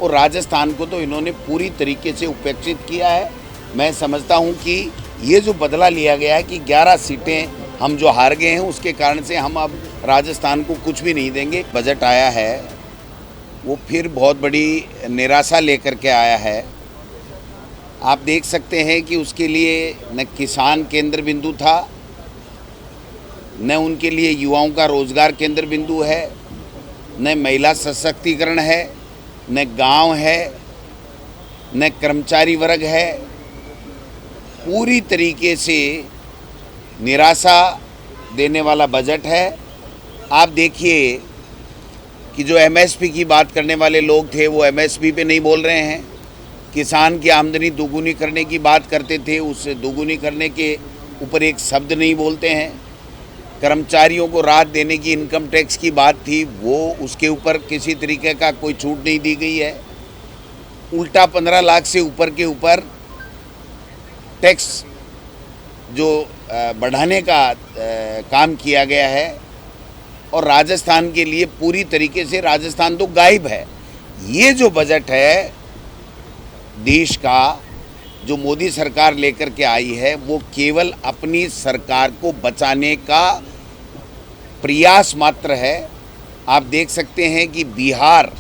और राजस्थान को तो इन्होंने पूरी तरीके से उपेक्षित किया है। मैं समझता हूं कि ये जो बदला लिया गया है कि 11 सीटें हम जो हार गए हैं उसके कारण से हम अब राजस्थान को कुछ भी नहीं देंगे। बजट आया है वो फिर बहुत बड़ी निराशा लेकर के आया है। आप देख सकते हैं कि उसके लिए न किसान केंद्र बिंदु था, न उनके लिए युवाओं का रोजगार केंद्र बिंदु है, न महिला सशक्तिकरण है, न गांव है, न कर्मचारी वर्ग है। पूरी तरीके से निराशा देने वाला बजट है। आप देखिए कि जो एमएसपी की बात करने वाले लोग थे वो एमएसपी पे नहीं बोल रहे हैं। किसान की आमदनी दोगुनी करने की बात करते थे, उससे दोगुनी करने के ऊपर एक शब्द नहीं बोलते हैं। कर्मचारियों को राहत देने की इनकम टैक्स की बात थी, वो उसके ऊपर किसी तरीके का कोई छूट नहीं दी गई है। उल्टा 15 लाख से ऊपर के ऊपर टैक्स जो बढ़ाने का काम किया गया है। और राजस्थान के लिए पूरी तरीके से राजस्थान तो गायब है। ये जो बजट है देश का जो मोदी सरकार लेकर के आई है वो केवल अपनी सरकार को बचाने का प्रयास मात्र है। आप देख सकते हैं कि बिहार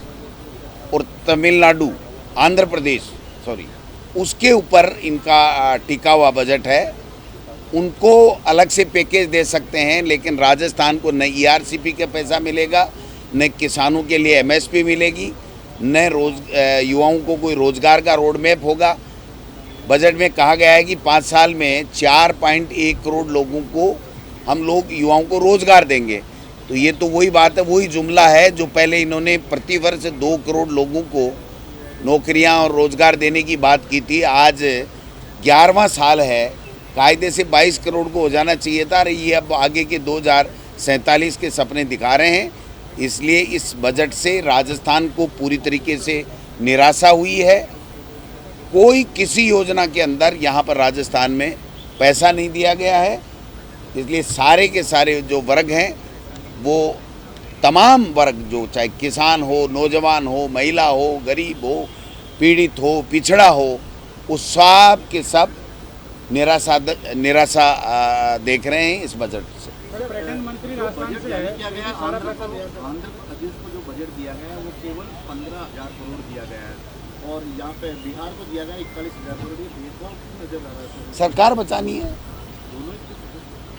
और तमिलनाडु, आंध्र प्रदेश उसके ऊपर इनका टिका हुआ बजट है। उनको अलग से पैकेज दे सकते हैं, लेकिन राजस्थान को न ईआरसीपी का पैसा मिलेगा, न किसानों के लिए एमएसपी मिलेगी, न युवाओं को कोई रोजगार का रोड मैप होगा। बजट में कहा गया है कि 5 साल में 4.1 करोड़ लोगों को हम लोग युवाओं को रोजगार देंगे। तो ये तो वही बात है, वही जुमला है जो पहले इन्होंने प्रतिवर्ष 2 करोड़ लोगों को नौकरियां और रोजगार देने की बात की थी। आज 11वां साल है, कायदे से 22 करोड़ को हो जाना चाहिए था। ये अब आगे के 2047 के सपने दिखा रहे हैं। इसलिए इस बजट से राजस्थान को पूरी तरीके से निराशा हुई है। कोई किसी योजना के अंदर यहाँ पर राजस्थान में पैसा नहीं दिया गया है। इसलिए सारे के सारे जो वर्ग हैं वो तमाम वर्ग, जो चाहे किसान हो, नौजवान हो, महिला हो, गरीब हो, पीड़ित हो, पिछड़ा हो, उस सब के सब निराशा देख रहे हैं इस बजट से। पर्यटन मंत्री राजस्थान से है, आंध्र प्रदेश को जो बजट दिया गया है वो केवल 15,000 करोड़ दिया गया है और यहाँ पे बिहार को दिया गया 41,000 करोड़। सरकार बचानी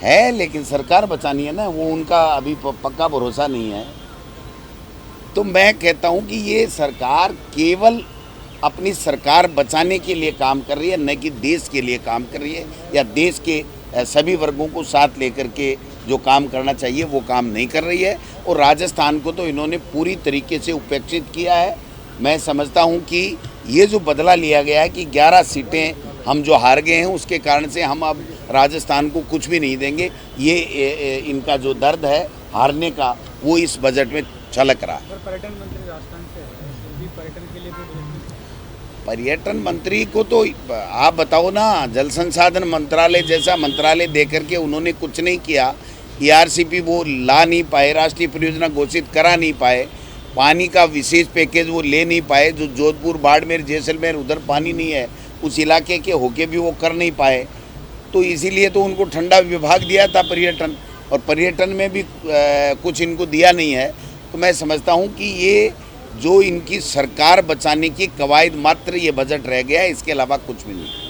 है, लेकिन सरकार बचानी है ना, वो उनका अभी पक्का भरोसा नहीं है। तो मैं कहता हूँ कि ये सरकार केवल अपनी सरकार बचाने के लिए काम कर रही है, न कि देश के लिए काम कर रही है, या देश के सभी वर्गों को साथ लेकर के जो काम करना चाहिए वो काम नहीं कर रही है। और राजस्थान को तो इन्होंने पूरी तरीके से उपेक्षित किया है। मैं समझता हूं कि ये जो बदला लिया गया है कि 11 सीटें हम जो हार गए हैं उसके कारण से हम अब राजस्थान को कुछ भी नहीं देंगे, ये इनका जो दर्द है हारने का वो इस बजट में झलक रहा है। पर्यटन मंत्री राजस्थान से है, पर्यटन के लिए पर्यटन मंत्री को तो आप बताओ ना, जल संसाधन मंत्रालय जैसा मंत्रालय देकर के उन्होंने कुछ नहीं किया। ईआरसीपी वो ला नहीं पाए, राष्ट्रीय परियोजना घोषित करा नहीं पाए, पानी का विशेष पैकेज वो ले नहीं पाए। जो जोधपुर, बाड़मेर, जैसलमेर उधर पानी नहीं है, उस इलाके के होके भी वो कर नहीं पाए। तो इसीलिए तो उनको ठंडा विभाग दिया था पर्यटन, और पर्यटन में भी कुछ इनको दिया नहीं है। तो मैं समझता हूँ कि ये जो इनकी सरकार बचाने की कवायद मात्र ये बजट रह गया है, इसके अलावा कुछ भी नहीं।